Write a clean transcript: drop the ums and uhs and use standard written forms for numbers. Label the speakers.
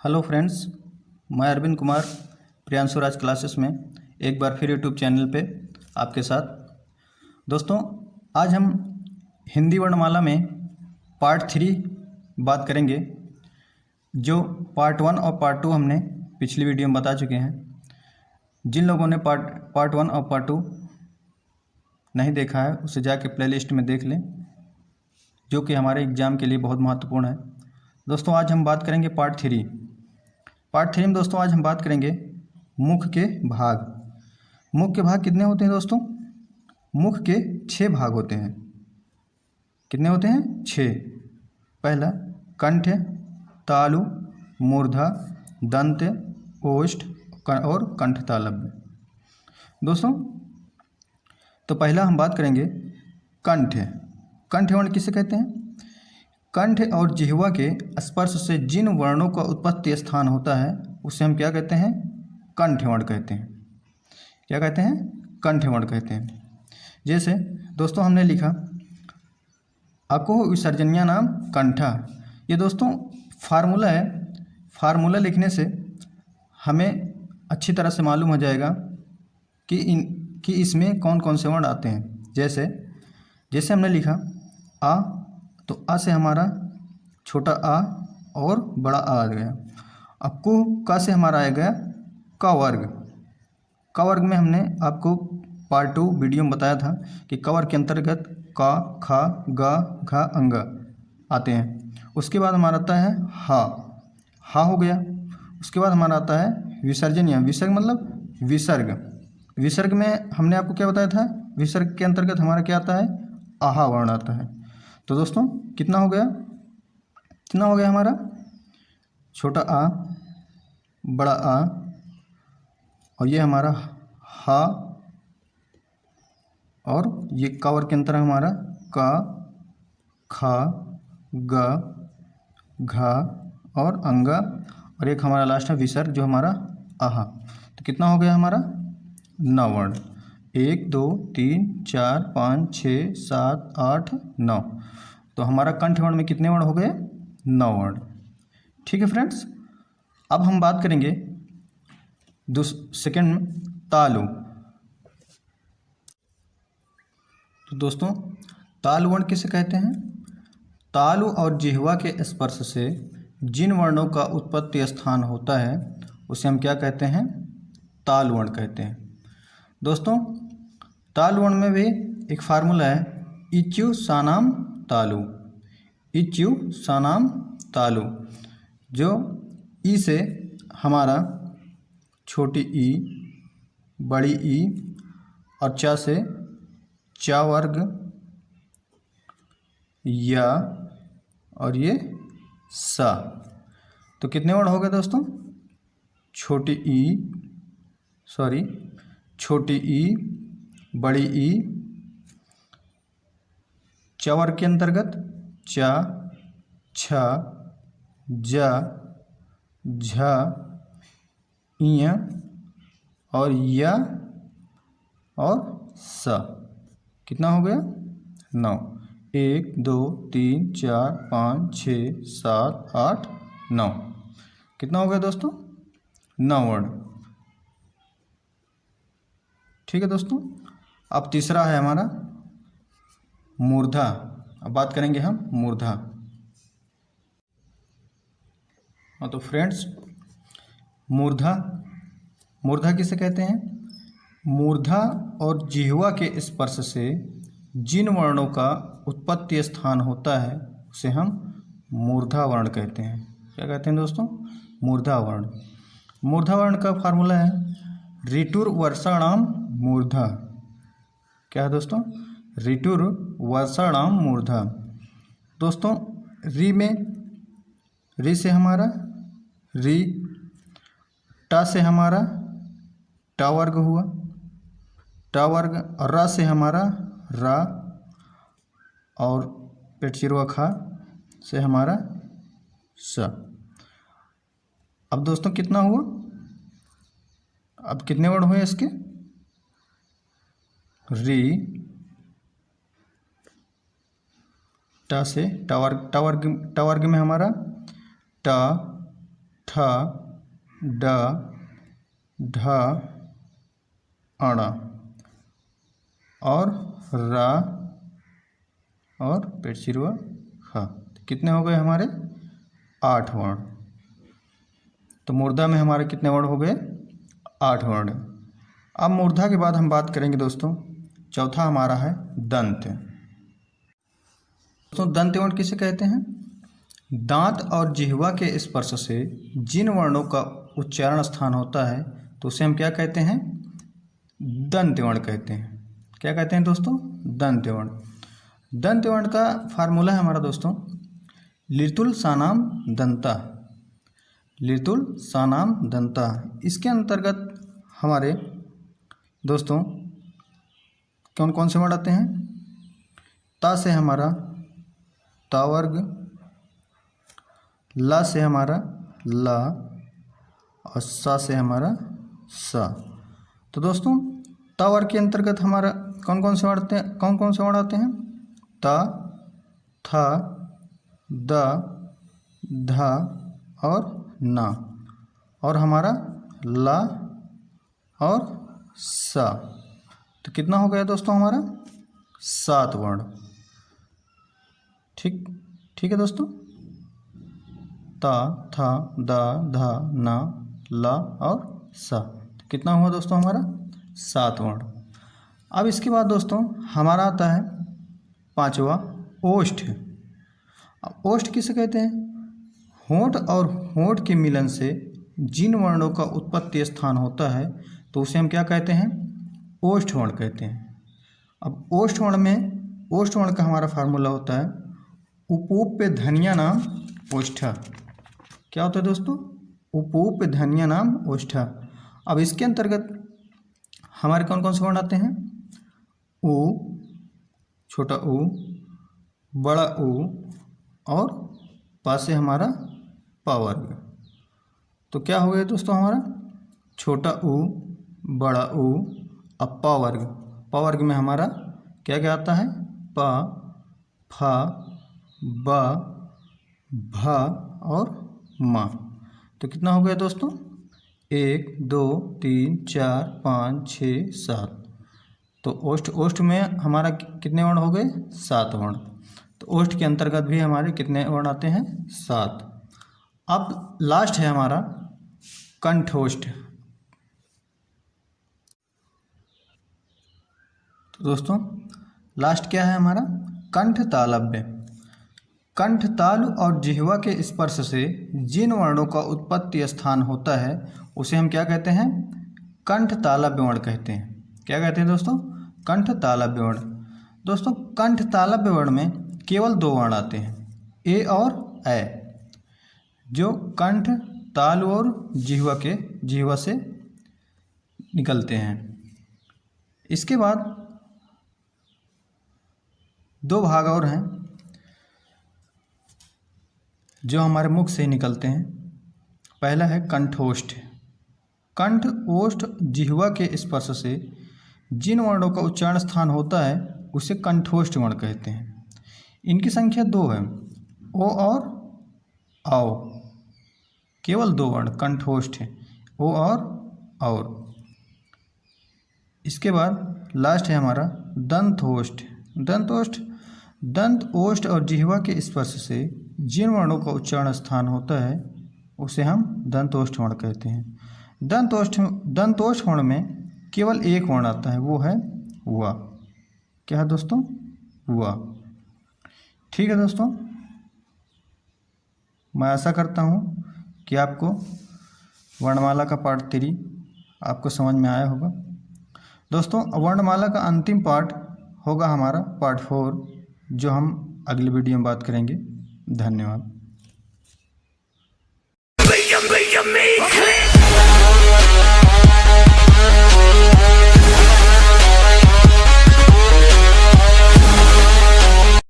Speaker 1: Hello friends, मैं अरविंद कुमार प्रियांशु राज classes में एक बार फिर यूट्यूब चैनल पे आपके साथ। दोस्तों, आज हम हिंदी वर्णमाला में पार्ट 3 बात करेंगे। जो पार्ट 1 और पार्ट 2 हमने पिछली वीडियो में बता चुके हैं। जिन लोगों ने पार्ट 1 और पार्ट 2 नहीं देखा है उसे जाके प्लेलिस्ट में देख लें, जो कि हमारे एग्ज़ाम के लिए बहुत महत्वपूर्ण है। दोस्तों, आज हम बात करेंगे पार्ट 3 में। दोस्तों, आज हम बात करेंगे मुख के भाग। मुख के भाग कितने होते हैं दोस्तों? मुख के 6 भाग होते हैं। कितने होते हैं? 6। पहला कंठ, तालु, मूर्धा, दंत, ओष्ठ और कंठतालव्य। दोस्तों, तो पहला हम बात करेंगे कंठ। कंठ वर्ण किसे कहते हैं? कंठ और जिह्वा के स्पर्श से जिन वर्णों का उत्पत्ति स्थान होता है उसे हम क्या कहते हैं? कंठ वर्ण कहते हैं। क्या कहते हैं? कंठ वर्ण कहते हैं। जैसे दोस्तों हमने लिखा अकुह विसर्जनीय नाम कंठा। ये दोस्तों फार्मूला है। फार्मूला लिखने से हमें अच्छी तरह से मालूम हो जाएगा कि इसमें कौन कौन से वर्ण आते हैं। जैसे हमने लिखा आ, तो आ से हमारा छोटा आ और बड़ा आ गया। अब कुह का से हमारा आ गया क वर्ग। क वर्ग में हमने आपको पार्ट 2 वीडियो में बताया था कि क वर्ग के अंतर्गत का, खा, गा, घा, अंगा आते हैं। उसके बाद हमारा आता है हा हो गया। उसके बाद हमारा आता है विसर्जनीय। विसर्ग मतलब विसर्ग। विसर्ग में हमने आपको क्या बताया था? विसर्ग के अंतर्गत हमारा क्या आता है? आहा वर्ण आता है। तो दोस्तों कितना हो गया हमारा? छोटा आ, बड़ा आ, और ये हमारा हा, और ये का वर्ग के अंतर हमारा का, खा, गा, घा और अंगा, और एक हमारा लास्ट है विसर्ग जो हमारा आहा। तो कितना हो गया हमारा? 9 वर्ण। 1 2 3 4 5 6 7 8 9। तो हमारा कंठ वर्ण में कितने वर्ण हो गए? 9 वर्ण। ठीक है फ्रेंड्स, अब हम बात करेंगे सेकंड में तालु। तो दोस्तों तालु वर्ण किसे कहते हैं? तालु और जिह्वा के स्पर्श से जिन वर्णों का उत्पत्ति स्थान होता है उसे हम क्या कहते हैं? तालु वर्ण कहते हैं। दोस्तों तालु वर्ण में भी एक फार्मूला है, इच्यु सानाम तालु। इच्यु सानाम तालु। जो ई से हमारा छोटी ई, बड़ी ई और चा से चा वर्ग, या और ये सा। तो कितने वर्ण हो गए दोस्तों? छोटी ई, बड़ी ई, चा वर्ग के अंतर्गत चा, छा, जा, झा, इया और या और सा। कितना हो गया? 9। 1 2 3 4 5 6 7 8 9। कितना हो गया दोस्तों? 9 वर्ण। ठीक है दोस्तों, अब तीसरा है हमारा मूर्धा। अब बात करेंगे हम मूर्धा। हाँ तो फ्रेंड्स, मूर्धा किसे कहते हैं? मूर्धा और जिह्वा के स्पर्श से जिन वर्णों का उत्पत्ति स्थान होता है उसे हम मूर्धा वर्ण कहते हैं। क्या कहते हैं दोस्तों? मूर्धा वर्ण। मूर्धा वर्ण का फार्मूला है ऋटुर वर्षाणाम मूर्धा। क्या है दोस्तों? ऋटुर वर्षाणाम मूर्धा। दोस्तों री से हमारा री, टा से हमारा टा वर्ग हुआ, टा वर्ग, और रा से हमारा रा, और पेट चिरवा खा से हमारा सा। अब दोस्तों कितना हुआ? अब कितने वर्ण हुए इसके? री, टा से टा वर्ग में हमारा टा, ठ, ड, ढ, अण और रा और पेटचिरवा ख। कितने हो गए हमारे? 8 वर्ण। तो मूर्धा में हमारे कितने वर्ण हो गए? 8 वर्ण। अब मूर्धा के बाद हम बात करेंगे दोस्तों, चौथा हमारा है दंत। दोस्तों दंत वर्ण किसे कहते हैं? दांत और जिह्वा के स्पर्श से जिन वर्णों का उच्चारण स्थान होता है तो उसे हम क्या कहते हैं? दंत वर्ण कहते हैं। क्या कहते हैं दोस्तों? दंत वर्ण। दंत वर्ण का फार्मूला है हमारा दोस्तों, लितुल सानाम दंता, लितुल सानाम दंता। इसके अंतर्गत हमारे दोस्तों कौन कौन से वर्ण आते हैं? ता से हमारा ता वर्ग, ला से हमारा ला और सा से हमारा सा। तो दोस्तों ता वर्ग के अंतर्गत हमारा कौन कौन से वर्ण आते हैं? ता, था, द, धा और ना, और हमारा ला और सा। तो कितना हो गया दोस्तों हमारा? 7 वर्ण। ठीक है दोस्तों। ता, था, दा, धा, ना, ला और सा। तो कितना हुआ दोस्तों हमारा? 7 वर्ण। अब इसके बाद दोस्तों हमारा आता है पांचवा ओष्ठ। अब ओष्ठ किसे कहते हैं? होंठ और होंठ के मिलन से जिन वर्णों का उत्पत्ति स्थान होता है तो उसे हम क्या कहते हैं? ओष्ठ वर्ण कहते हैं। अब ओष्ठ वर्ण का हमारा फार्मूला होता है उपूप्य ध्वनिया नाम ओष्ठा। क्या होता है दोस्तों? उपूप्य ध्वनिया नाम ओष्ठा। अब इसके अंतर्गत हमारे कौन कौन से वर्ण आते हैं? उ, छोटा उ, बड़ा उ और पा से हमारा पा वर्ग। तो क्या हो गया दोस्तों हमारा? छोटा उ, बड़ा उ और पा वर्ग। पा वर्ग में हमारा क्या क्या आता है? पा, फा, बा, भा और मा। तो कितना हो गया दोस्तों? 1, 2, 3, 4, 5, 6, 7। तो ओष्ठ में हमारा कितने वर्ण हो गए? 7 वर्ण। तो ओष्ठ के अंतर्गत भी हमारे कितने वर्ण आते हैं? 7। अब लास्ट है हमारा कंठोष्ठ। तो दोस्तों लास्ट क्या है हमारा? कंठ तालव्य। कंठ तालु और जिह्वा के स्पर्श से जिन वर्णों का उत्पत्ति स्थान होता है उसे हम क्या कहते हैं? कंठ तालव्य वर्ण कहते हैं। क्या कहते हैं दोस्तों? कंठ तालव्य वर्ण। दोस्तों कंठ तालव्य वर्ण में केवल 2 वर्ण आते हैं, ए और ऐ, जो कंठ, तालु और जिह्वा से निकलते हैं। इसके बाद 2 भाग और हैं जो हमारे मुख से निकलते हैं। पहला है कंठोष्ठ। कंठ, ओष्ठ, जिह्वा के स्पर्श से जिन वर्णों का उच्चारण स्थान होता है उसे कंठोष्ठ वर्ण कहते हैं। इनकी संख्या 2 है, ओ और आओ। केवल 2 वर्ण कंठोष्ठ है, ओ और। इसके बाद लास्ट है हमारा दंतोष्ठ। दंत, ओष्ठ और जिह्वा के स्पर्श से जिन वर्णों का उच्चारण स्थान होता है उसे हम दंतोष्ठ वर्ण कहते हैं। दंतोष्ठ वर्ण में केवल 1 वर्ण आता है, वो है वा। क्या है दोस्तों? वा। ठीक है दोस्तों, मैं आशा करता हूँ कि आपको वर्णमाला का पार्ट 3 आपको समझ में आया होगा। दोस्तों वर्णमाला का अंतिम पार्ट होगा हमारा पार्ट 4, जो हम अगली वीडियो में बात करेंगे। धन्यवाद।